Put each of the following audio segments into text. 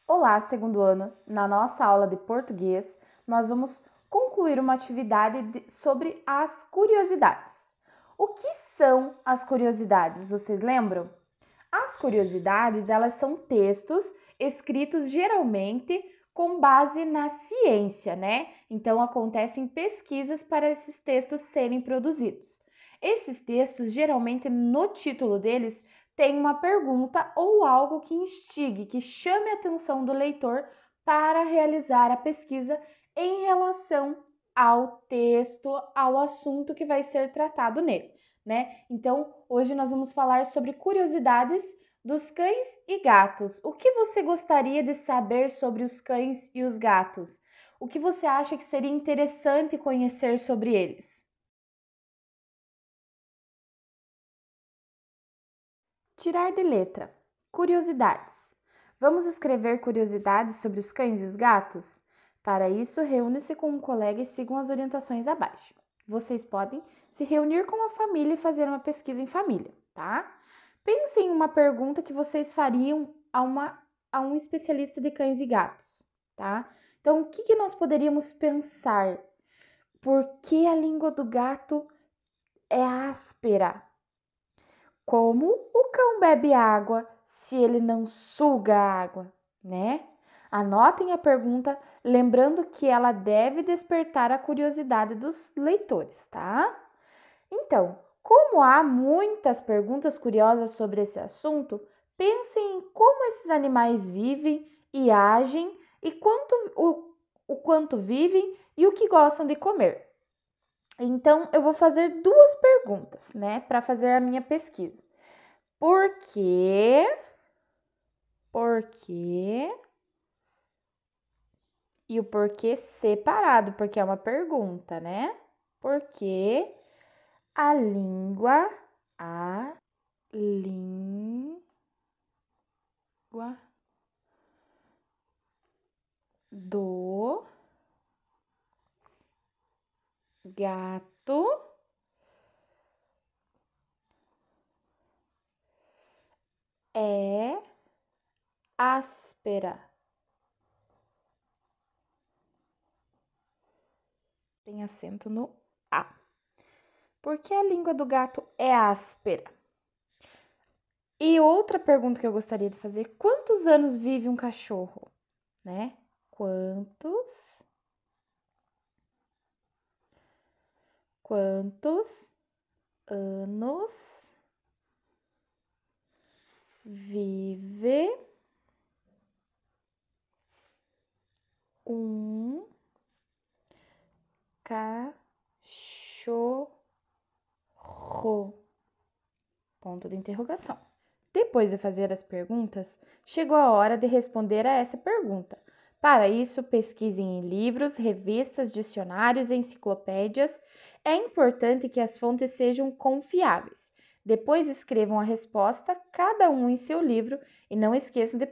Olá, segundo ano. Na nossa aula de português, nós vamos concluir uma atividade sobre as curiosidades. O que são as curiosidades? Vocês lembram? As curiosidades, elas são textos escritos geralmente com base na ciência, né? Então acontecem pesquisas para esses textos serem produzidos. Esses textos, geralmente no título deles, tem uma pergunta ou algo que instigue, que chame a atenção do leitor para realizar a pesquisa em relação ao texto, ao assunto que vai ser tratado nele, né? Então, hoje nós vamos falar sobre curiosidades dos cães e gatos. O que você gostaria de saber sobre os cães e os gatos? O que você acha que seria interessante conhecer sobre eles? Tirar de letra. Curiosidades. Vamos escrever curiosidades sobre os cães e os gatos? Para isso, reúne-se com um colega e sigam as orientações abaixo. Vocês podem se reunir com a família e fazer uma pesquisa em família, tá? Pense em uma pergunta que vocês fariam a um especialista de cães e gatos, tá? Então, o que nós poderíamos pensar? Por que a língua do gato é áspera? Como o cão bebe água se ele não suga a água, né? Anotem a pergunta, lembrando que ela deve despertar a curiosidade dos leitores, tá? Então, como há muitas perguntas curiosas sobre esse assunto, pensem em como esses animais vivem e agem e o quanto vivem e o que gostam de comer. Então, eu vou fazer duas perguntas, né, para fazer a minha pesquisa. Por quê? Por quê? E o porquê separado, porque é uma pergunta, né? Por que a língua do gato é áspera? Tem acento no A. Por que a língua do gato é áspera? E outra pergunta que eu gostaria de fazer: quantos anos vive um cachorro, né? Quantos anos vive um cachorro? Ponto de interrogação. Depois de fazer as perguntas, chegou a hora de responder a essa pergunta. Para isso, pesquisem em livros, revistas, dicionários, enciclopédias. É importante que as fontes sejam confiáveis. Depois escrevam a resposta, cada um em seu livro, e não esqueçam de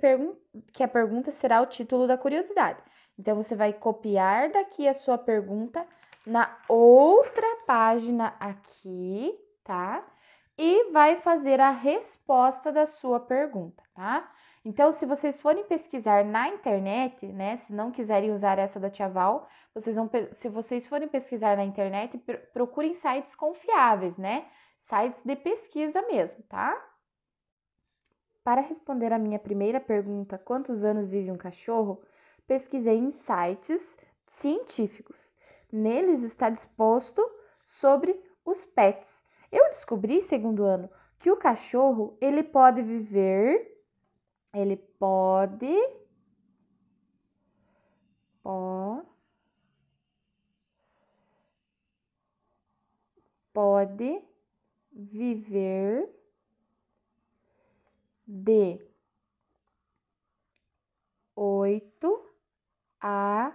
que a pergunta será o título da curiosidade. Então, você vai copiar daqui a sua pergunta na outra página aqui, tá? E vai fazer a resposta da sua pergunta, tá? Então, se vocês forem pesquisar na internet, né, se não quiserem usar essa da Tia Val, se vocês forem pesquisar na internet, procurem sites confiáveis, né? Sites de pesquisa mesmo, tá? Para responder a minha primeira pergunta, quantos anos vive um cachorro? Pesquisei em sites científicos. Neles está disposto sobre os pets. Eu descobri, segundo ano, que o cachorro, ele pode viver, ele pode viver de 8 a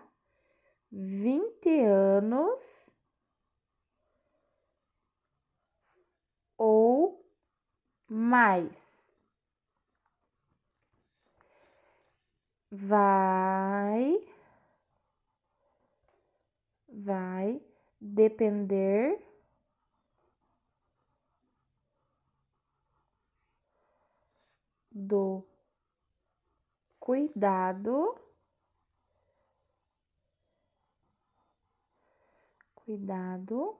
20 anos ou mais. Vai depender do cuidado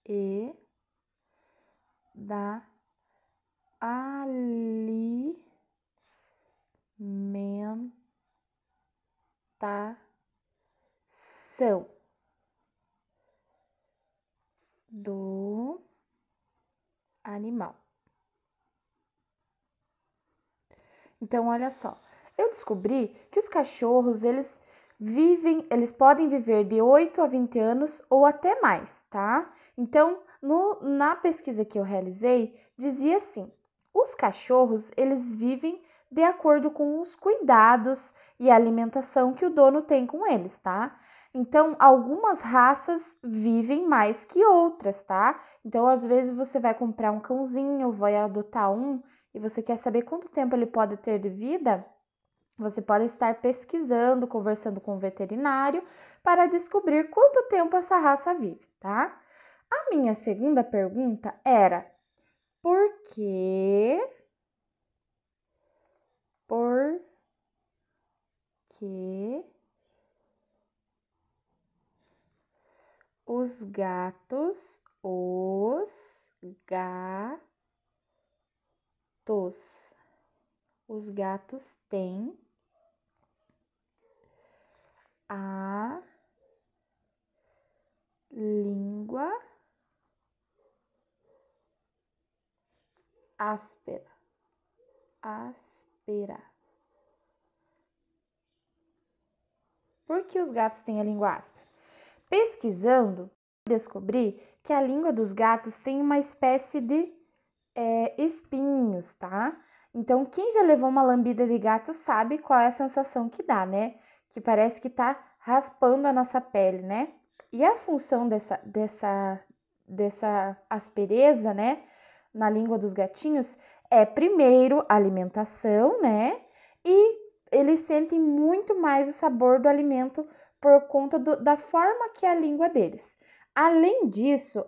e da alimentação do animal. Então, olha só, eu descobri que os cachorros, eles podem viver de 8 a 20 anos ou até mais, tá? Então, na pesquisa que eu realizei, dizia assim, os cachorros, eles vivem de acordo com os cuidados e a alimentação que o dono tem com eles, tá? Então, algumas raças vivem mais que outras, tá? Então, às vezes você vai comprar um cãozinho, vai adotar um, e você quer saber quanto tempo ele pode ter de vida, você pode estar pesquisando, conversando com o veterinário para descobrir quanto tempo essa raça vive, tá? A minha segunda pergunta era: por que os gatos têm a língua áspera? Por que os gatos têm a língua áspera? Pesquisando, descobri que a língua dos gatos tem uma espécie de espinhos, tá? Então, quem já levou uma lambida de gato sabe qual é a sensação que dá, né? Que parece que tá raspando a nossa pele, né? E a função dessa aspereza, né, na língua dos gatinhos é, primeiro, alimentação, né? E eles sentem muito mais o sabor do alimento por conta da forma que é a língua deles. Além disso,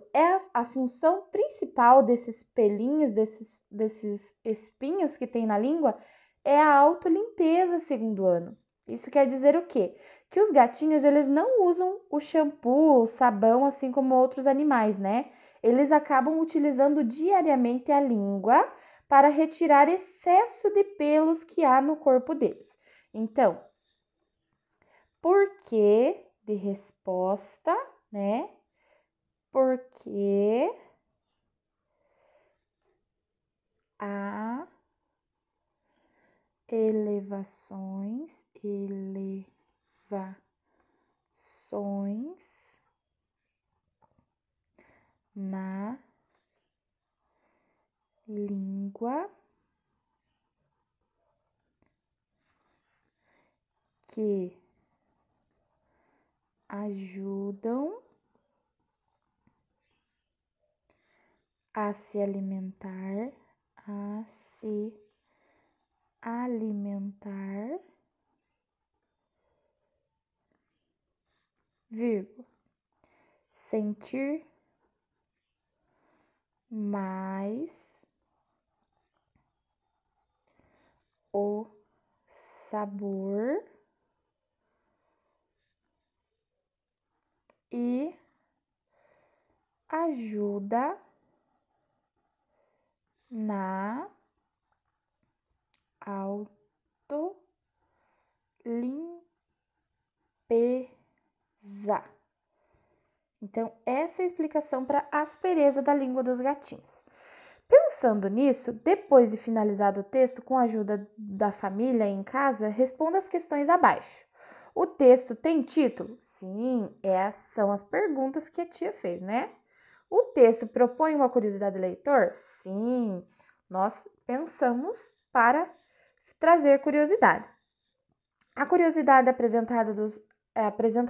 a função principal desses pelinhos, desses espinhos que tem na língua, é a autolimpeza, segundo ano. Isso quer dizer o quê? Que os gatinhos, eles não usam o shampoo, o sabão, assim como outros animais, né? Eles acabam utilizando diariamente a língua para retirar excesso de pelos que há no corpo deles. Então, por que de resposta, né? Porque há elevações na língua que ajudam a se alimentar, vírgula, sentir mais o sabor e ajuda na autolimpeza. Então, essa é a explicação para a aspereza da língua dos gatinhos. Pensando nisso, depois de finalizado o texto, com a ajuda da família em casa, responda as questões abaixo. O texto tem título? Sim, são as perguntas que a tia fez, né? O texto propõe uma curiosidade do leitor? Sim, nós pensamos para trazer curiosidade. A curiosidade apresenta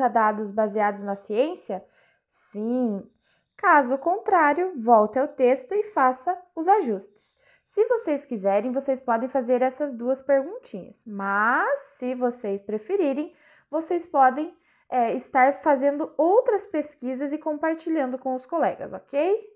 dados baseados na ciência? Sim. Caso contrário, volte ao texto e faça os ajustes. Se vocês quiserem, vocês podem fazer essas duas perguntinhas, mas se vocês preferirem, vocês podem estar fazendo outras pesquisas e compartilhando com os colegas, ok?